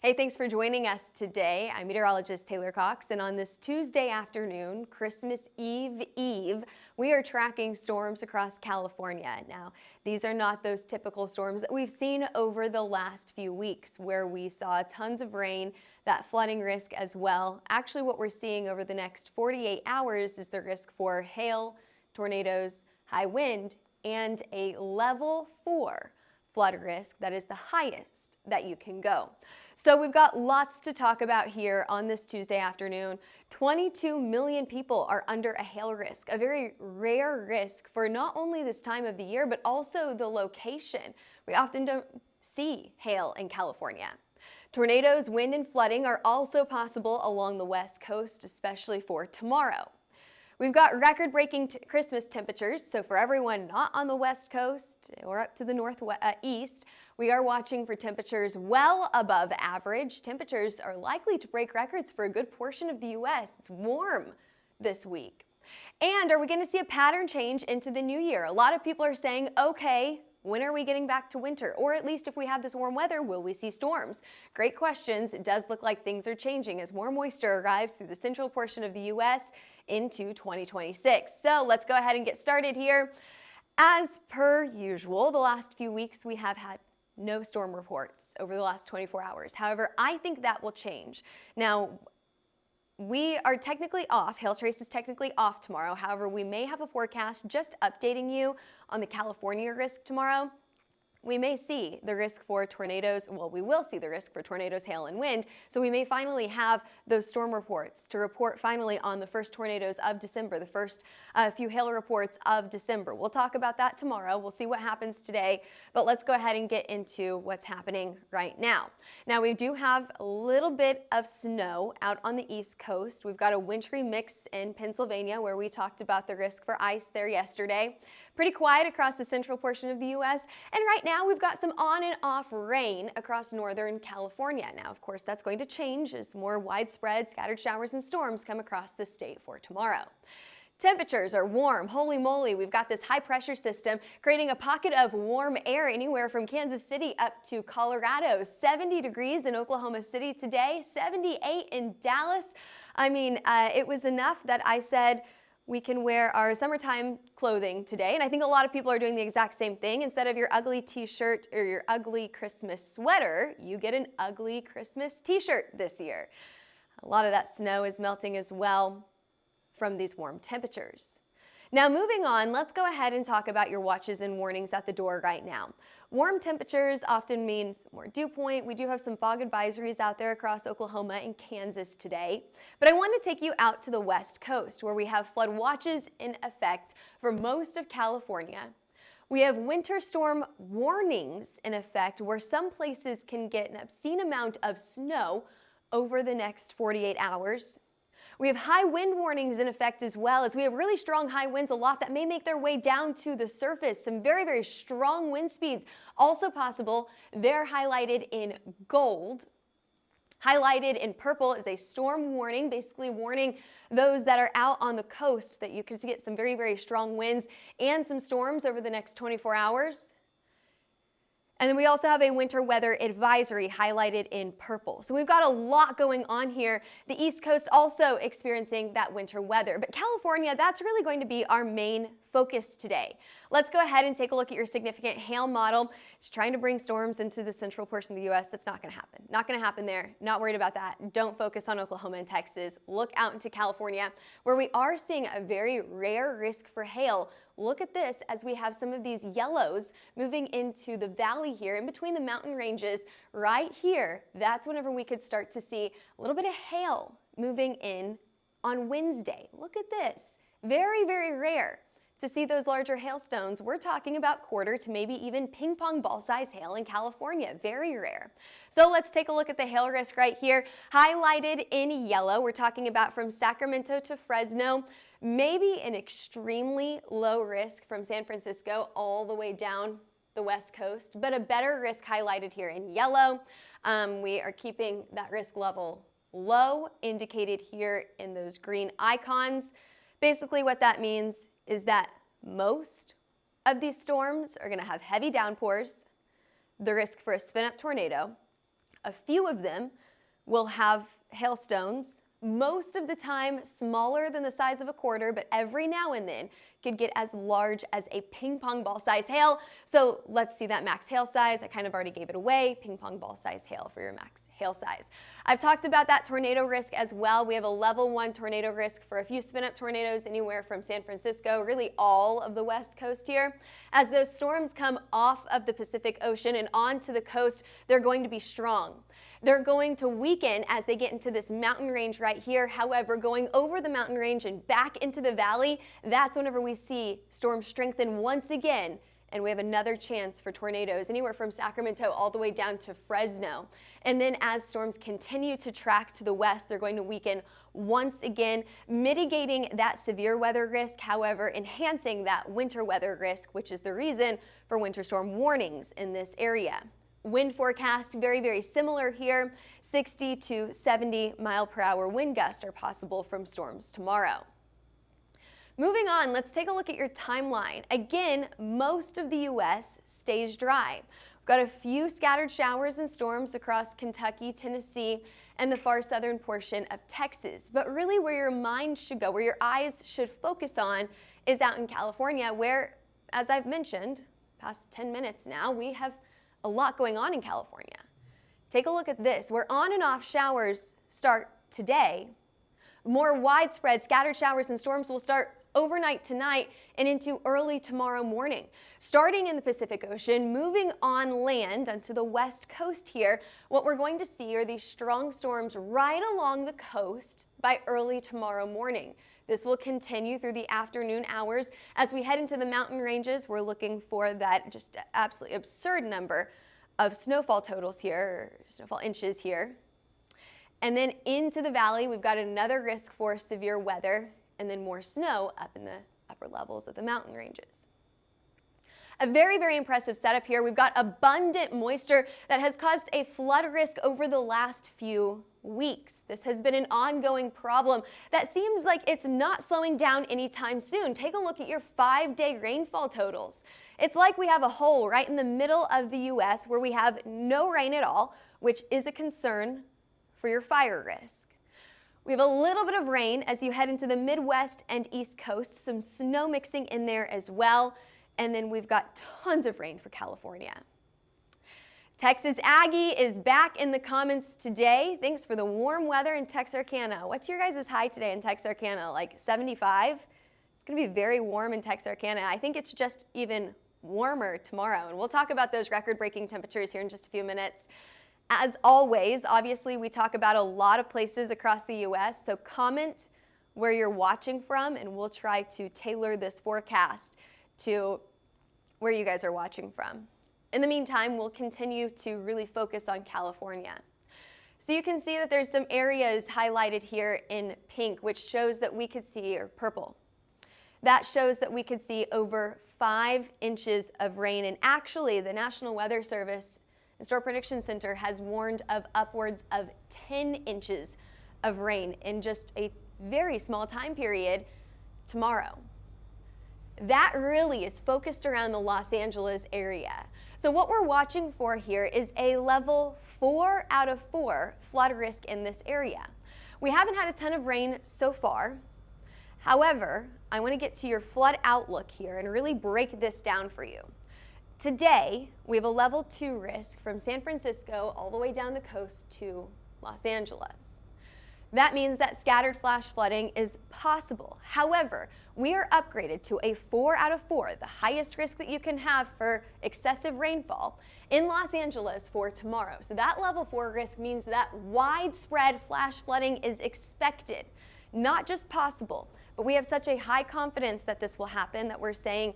Hey, thanks for joining us today. I'm meteorologist Taylor Cox, and on this Tuesday afternoon, Christmas Eve, we are tracking storms across California. Now, these are not those typical storms that we've seen over the last few weeks, where we saw tons of rain, that flooding risk as well. Actually, what we're seeing over the next 48 hours is the risk for hail, tornadoes, high wind, and a level 4 flood risk that is the highest that you can go. So we've got lots to talk about here on this Tuesday afternoon. 22 million people are under a hail risk, a very rare risk for not only this time of the year, but also the location. We often don't see hail in California. Tornadoes, wind, and flooding are also possible along the West Coast, especially for tomorrow. We've got record-breaking Christmas temperatures, so for everyone not on the West Coast or up to the northeast, we are watching for temperatures well above average. Temperatures are likely to break records for a good portion of the U.S. It's warm this week. And are we going to see a pattern change into the new year? A lot of people are saying, okay, when are we getting back to winter? Or at least if we have this warm weather, will we see storms? Great questions. It does look like things are changing as more moisture arrives through the central portion of the U.S. into 2026. So let's go ahead and get started here. As per usual, the last few weeks we have had no storm reports over the last 24 hours. However, I think that will change. Now, we are technically off. HailTrace is technically off tomorrow. However, we may have a forecast just updating you on the California risk tomorrow. We may see the risk for tornadoes. Well, we will see the risk for tornadoes, hail, and wind. So we may finally have those storm reports to report finally on the first tornadoes of December, the first few hail reports of December. We'll talk about that tomorrow. We'll see what happens today. But let's go ahead and get into what's happening right now. Now, we do have a little bit of snow out on the East Coast. We've got a wintry mix in Pennsylvania, where we talked about the risk for ice there yesterday. Pretty quiet across the central portion of the U.S. And right now we've got some on and off rain across northern California. Now, of course, that's going to change as more widespread scattered showers and storms come across the state for tomorrow. Temperatures are warm. Holy moly, we've got this high pressure system creating a pocket of warm air anywhere from Kansas City up to Colorado. 70 degrees in Oklahoma City today, 78 in Dallas. I mean, it was enough that I said, we can wear our summertime clothing today, and I think a lot of people are doing the exact same thing. Instead of your ugly t-shirt or your ugly Christmas sweater, you get an ugly Christmas t-shirt this year. A lot of that snow is melting as well from these warm temperatures. Now, moving on, let's go ahead and talk about your watches and warnings at the door right now. Warm temperatures often means more dew point. We do have some fog advisories out there across Oklahoma and Kansas today. But I want to take you out to the West Coast, where we have flood watches in effect for most of California. We have winter storm warnings in effect, where some places can get an obscene amount of snow over the next 48 hours. We have high wind warnings in effect as well, as we have really strong high winds aloft that may make their way down to the surface. Some very, very strong wind speeds also possible. They're highlighted in gold. Highlighted in purple is a storm warning, basically warning those that are out on the coast that you can get some very, very strong winds and some storms over the next 24 hours. And then we also have a winter weather advisory highlighted in purple. So we've got a lot going on here. The East Coast also experiencing that winter weather. But California, that's really going to be our main focus today. Let's go ahead and take a look at your significant hail model. It's trying to bring storms into the central portion of the U.S. That's not going to happen. Not going to happen there. Not worried about that. Don't focus on Oklahoma and Texas. Look out into California, where we are seeing a very rare risk for hail. Look at this as we have some of these yellows moving into the valley here in between the mountain ranges right here. That's whenever we could start to see a little bit of hail moving in on Wednesday. Look at this. Very, very rare to see those larger hailstones. We're talking about quarter to maybe even ping pong ball size hail in California. Very rare. So let's take a look at the hail risk right here. Highlighted in yellow, we're talking about from Sacramento to Fresno. Maybe an extremely low risk from San Francisco all the way down the West Coast, but a better risk highlighted here in yellow. We are keeping that risk level low, indicated here in those green icons. Basically what that means is that most of these storms are going to have heavy downpours, the risk for a spin-up tornado, A few of them will have hailstones, most of the time smaller than the size of a quarter, but every now and then could get as large as a ping pong ball size hail. So let's see that max hail size. I kind of already gave it away. Ping pong ball size hail for your max hail size. I've talked about that tornado risk as well. We have a level 1 tornado risk for a few spin-up tornadoes anywhere from San Francisco, really all of the west coast here. As those storms come off of the Pacific Ocean and onto the coast, they're going to be strong. They're going to weaken as they get into this mountain range right here. However, going over the mountain range and back into the valley, that's whenever we see storms strengthen once again. And we have another chance for tornadoes anywhere from Sacramento all the way down to Fresno. And then as storms continue to track to the west, they're going to weaken once again, mitigating that severe weather risk, however, enhancing that winter weather risk, which is the reason for winter storm warnings in this area. Wind forecast, very, very similar here. 60 to 70 mile per hour wind gusts are possible from storms tomorrow. Moving on, let's take a look at your timeline. Again, most of the U.S. stays dry. We've got a few scattered showers and storms across Kentucky, Tennessee, and the far southern portion of Texas. But really where your mind should go, where your eyes should focus on, is out in California, where, as I've mentioned, past 10 minutes now, we have a lot going on in California. Take a look at this, where on and off showers start today. More widespread scattered showers and storms will start overnight tonight and into early tomorrow morning. Starting in the Pacific Ocean, moving on land onto the west coast here, what we're going to see are these strong storms right along the coast by early tomorrow morning. This will continue through the afternoon hours. As we head into the mountain ranges, we're looking for that just absolutely absurd number of snowfall totals here, or snowfall inches here. And then into the valley, we've got another risk for severe weather and then more snow up in the upper levels of the mountain ranges. A very, very impressive setup here. We've got abundant moisture that has caused a flood risk over the last few weeks. This has been an ongoing problem that seems like it's not slowing down anytime soon. Take a look at your 5-day rainfall totals. It's like we have a hole right in the middle of the U.S. where we have no rain at all, which is a concern for your fire risk. We have a little bit of rain as you head into the Midwest and East Coast, some snow mixing in there as well, and then we've got tons of rain for California. Texas Aggie is back in the comments today. Thanks for the warm weather in Texarkana. What's your guys' high today in Texarkana? Like 75? It's going to be very warm in Texarkana. I think it's just even warmer tomorrow, and we'll talk about those record-breaking temperatures here in just a few minutes. As always, obviously, we talk about a lot of places across the U.S., so comment where you're watching from, and we'll try to tailor this forecast to where you guys are watching from. In the meantime, we'll continue to really focus on California. So you can see that there's some areas highlighted here in pink, which shows that we could see, or purple, that shows that we could see over 5 inches of rain. And actually, the National Weather Service and Storm Prediction Center has warned of upwards of 10 inches of rain in just a very small time period tomorrow. That really is focused around the Los Angeles area. So what we're watching for here is a level 4 out of 4 flood risk in this area. We haven't had a ton of rain so far. However, I want to get to your flood outlook here and really break this down for you. Today, we have a level 2 risk from San Francisco all the way down the coast to Los Angeles. That means that scattered flash flooding is possible. However, we are upgraded to a 4 out of 4, the highest risk that you can have for excessive rainfall in Los Angeles for tomorrow. So that level 4 risk means that widespread flash flooding is expected, not just possible, but we have such a high confidence that this will happen that we're saying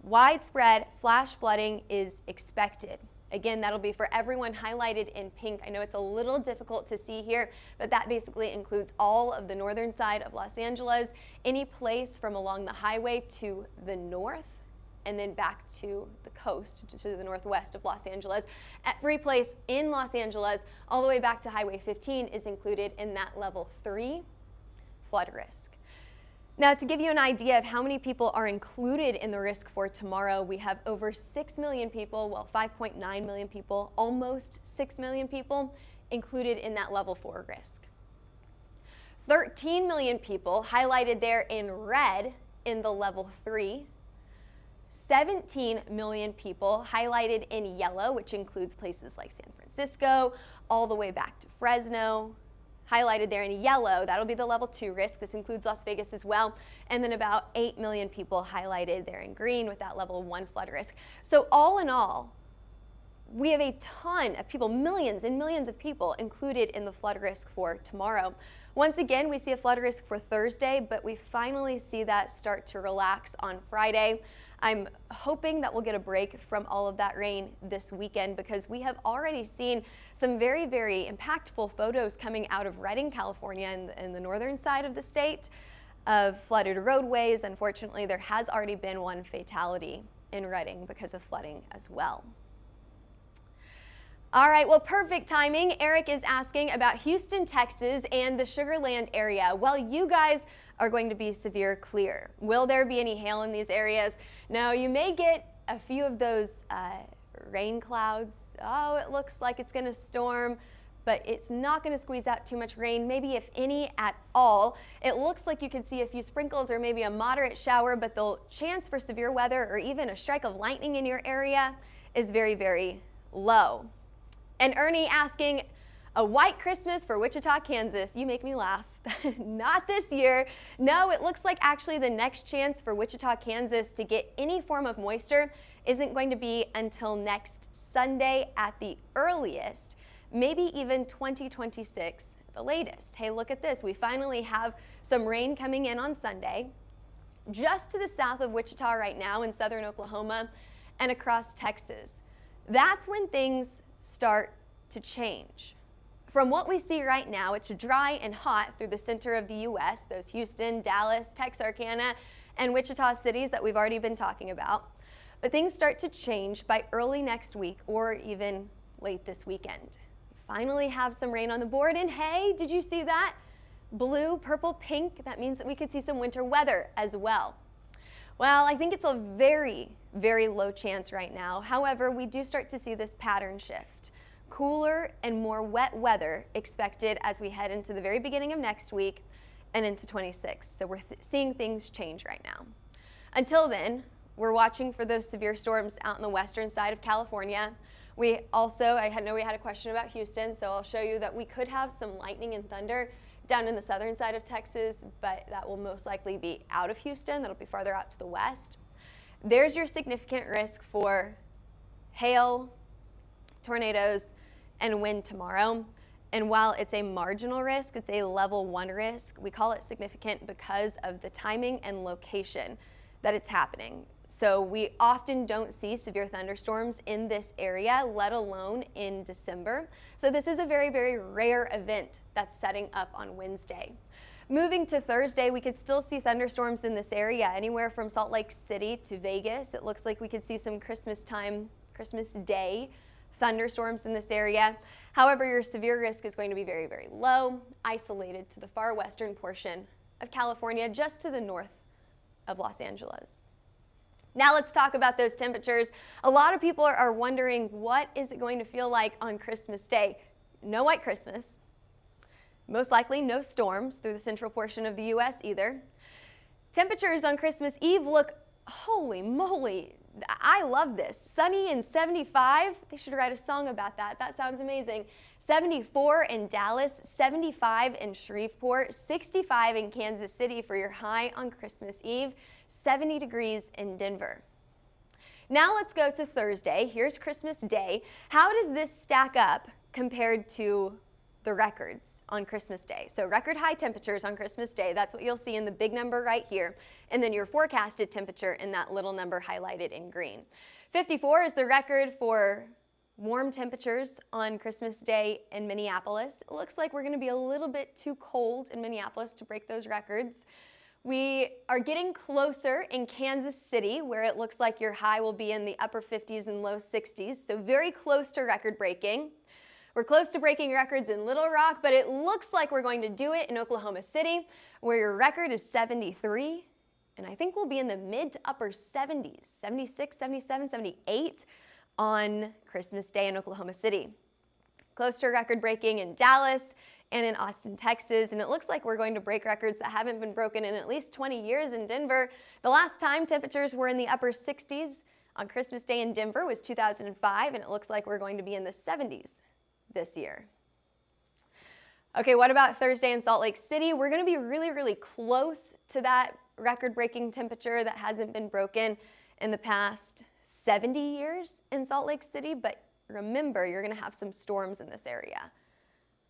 widespread flash flooding is expected. Again, that'll be for everyone highlighted in pink. I know it's a little difficult to see here, but that basically includes all of the northern side of Los Angeles, any place from along the highway to the north, and then back to the coast, to the northwest of Los Angeles. Every place in Los Angeles, all the way back to Highway 15, is included in that level 3 flood risk. Now, to give you an idea of how many people are included in the risk for tomorrow, we have over 6 million people, well, 5.9 million people, almost 6 million people included in that level 4 risk. 13 million people highlighted there in red in the level 3. 17 million people highlighted in yellow, which includes places like San Francisco, all the way back to Fresno. Highlighted there in yellow, that'll be the level 2 risk. This includes Las Vegas as well. And then about 8 million people highlighted there in green with that level 1 flood risk. So all in all, we have a ton of people, millions and millions of people included in the flood risk for tomorrow. Once again, we see a flood risk for Thursday, but we finally see that start to relax on Friday. I'm hoping that we'll get a break from all of that rain this weekend because we have already seen some very, very impactful photos coming out of Redding, California, in the northern side of the state of flooded roadways. Unfortunately, there has already been one fatality in Redding because of flooding as well. All right, well, perfect timing. Eric is asking about Houston, Texas, and the Sugar Land area. Well, you guys are going to be severe clear. Will there be any hail in these areas? No, you may get a few of those rain clouds. Oh, it looks like it's going to storm, but it's not going to squeeze out too much rain, maybe if any at all. It looks like you could see a few sprinkles or maybe a moderate shower, but the chance for severe weather or even a strike of lightning in your area is very, very low. And Ernie asking, a white Christmas for Wichita, Kansas. You make me laugh. Not this year. No, it looks like actually the next chance for Wichita, Kansas to get any form of moisture isn't going to be until next Sunday at the earliest, maybe even 2026 the latest. Hey, look at this. We finally have some rain coming in on Sunday, just to the south of Wichita right now in southern Oklahoma and across Texas. That's when things start to change. From what we see right now, it's dry and hot through the center of the U.S., those Houston, Dallas, Texarkana, and Wichita cities that we've already been talking about. But things start to change by early next week or even late this weekend. We finally have some rain on the board, and hey, did you see that? Blue, purple, pink, that means that we could see some winter weather as well. Well, I think it's a very, very low chance right now. However, we do start to see this pattern shift. Cooler and more wet weather expected as we head into the very beginning of next week and into 26. So we're seeing things change right now. Until then, we're watching for those severe storms out in the western side of California. We also, I know we had a question about Houston, so I'll show you that we could have some lightning and thunder down in the southern side of Texas, but that will most likely be out of Houston. That'll be farther out to the west. There's your significant risk for hail, tornadoes, and wind tomorrow. And while it's a marginal risk, it's a level 1 risk. We call it significant because of the timing and location that it's happening. So we often don't see severe thunderstorms in this area, let alone in December. So this is a very, very rare event that's setting up on Wednesday. Moving to Thursday, we could still see thunderstorms in this area, anywhere from Salt Lake City to Vegas. It looks like we could see some Christmas Day thunderstorms in this area. However, your severe risk is going to be very, very low, isolated to the far western portion of California, just to the north of Los Angeles. Now let's talk about those temperatures. A lot of people are wondering, what is it going to feel like on Christmas Day? No white Christmas. Most likely no storms through the central portion of the U.S. either. Temperatures on Christmas Eve look, holy moly, I love this. Sunny and 75. They should write a song about that. That sounds amazing. 74 in Dallas, 75 in Shreveport, 65 in Kansas City for your high on Christmas Eve, 70 degrees in Denver. Now let's go to Thursday. Here's Christmas Day. How does this stack up compared to the records on Christmas Day? So record high temperatures on Christmas Day, that's what you'll see in the big number right here, and then your forecasted temperature in that little number highlighted in green. 54 is the record for warm temperatures on Christmas Day in Minneapolis. It looks like we're going to be a little bit too cold in Minneapolis to break those records. We are getting closer in Kansas City, where it looks like your high will be in the upper 50s and low 60s, so very close to record breaking. We're close to breaking records in Little Rock, but it looks like we're going to do it in Oklahoma City, where your record is 73. And I think we'll be in the mid to upper 70s, 76, 77, 78 on Christmas Day in Oklahoma City. Close to record breaking in Dallas and in Austin, Texas, and it looks like we're going to break records that haven't been broken in at least 20 years in Denver. The last time temperatures were in the upper 60s on Christmas Day in Denver was 2005, and it looks like we're going to be in the 70s this year. Okay, what about Thursday in Salt Lake City? We're going to be really, really close to that record-breaking temperature that hasn't been broken in the past 70 years in Salt Lake City, but remember, you're going to have some storms in this area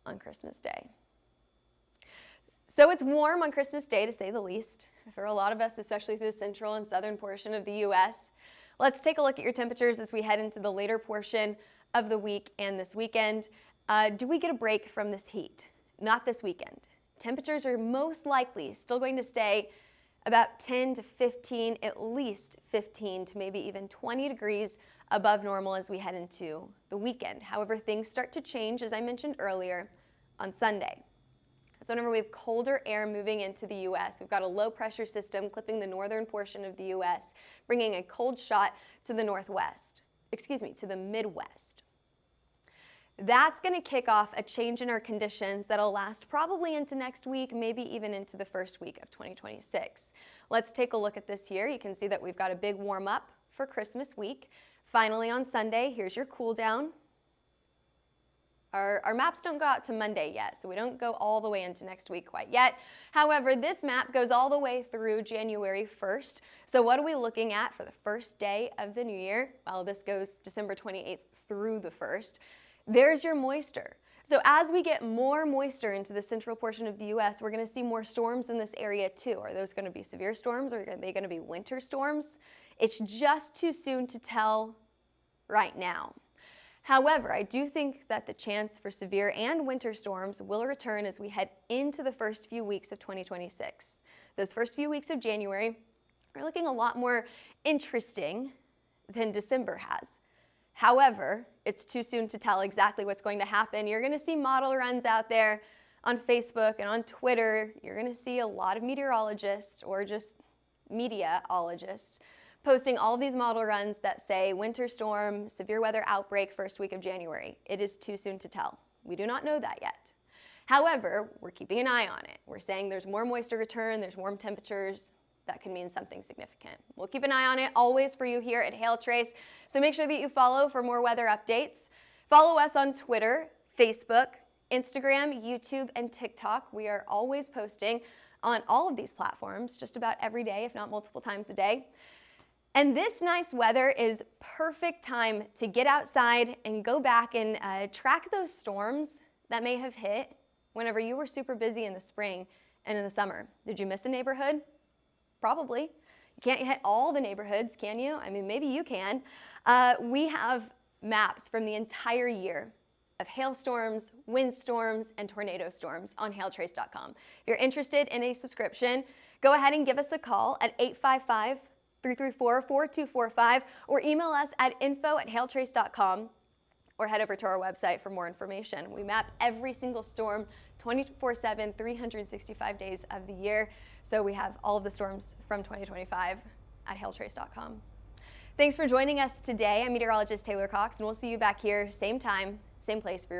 on Christmas Day. So it's warm on Christmas Day, to say the least, for a lot of us, especially through the central and southern portion of the U.S. Let's take a look at your temperatures as we head into the later portion of the week and this weekend. Do we get a break from this heat? Not this weekend. Temperatures are most likely still going to stay about 10 to 15, at least 15 to maybe even 20 degrees above normal as we head into the weekend. However, things start to change, as I mentioned earlier, on Sunday. So whenever we have colder air moving into the U.S., we've got a low pressure system clipping the northern portion of the U.S., bringing a cold shot to the to the Midwest. That's going to kick off a change in our conditions that'll last probably into next week, maybe even into the first week of 2026. Let's take a look at this here. You can see that we've got a big warm up for Christmas week. Finally on Sunday, here's your cool down. Our maps don't go out to Monday yet, so we don't go all the way into next week quite yet. However, this map goes all the way through January 1st. So what are we looking at for the first day of the new year? Well, this goes December 28th through the 1st. There's your moisture. So as we get more moisture into the central portion of the U.S., we're going to see more storms in this area too. Are those going to be severe storms, or are they going to be winter storms? It's just too soon to tell right now. However, I do think that the chance for severe and winter storms will return as we head into the first few weeks of 2026. Those first few weeks of January are looking a lot more interesting than December has. However, it's too soon to tell exactly what's going to happen. You're going to see model runs out there on Facebook and on Twitter. You're going to see a lot of meteorologists or just mediaologists posting all of these model runs that say winter storm, severe weather outbreak, first week of January. It is too soon to tell. We do not know that yet. However, we're keeping an eye on it. We're saying there's more moisture return, there's warm temperatures. That could mean something significant. We'll keep an eye on it always for you here at HailTrace. So make sure that you follow for more weather updates. Follow us on Twitter, Facebook, Instagram, YouTube, and TikTok. We are always posting on all of these platforms just about every day, if not multiple times a day. And this nice weather is perfect time to get outside and go back and track those storms that may have hit whenever you were super busy in the spring and in the summer. Did you miss a neighborhood? Probably. You can't hit all the neighborhoods, can you? I mean, maybe you can. We have maps from the entire year of hailstorms, windstorms, and tornado storms on HailTrace.com. If you're interested in a subscription, go ahead and give us a call at 855-334-4245 or email us at info@hailtrace.com or head over to our website for more information. We map every single storm 24/7, 365 days of the year. So we have all of the storms from 2025 at HailTrace.com. Thanks for joining us today. I'm meteorologist Taylor Cox, and we'll see you back here same time, same place for your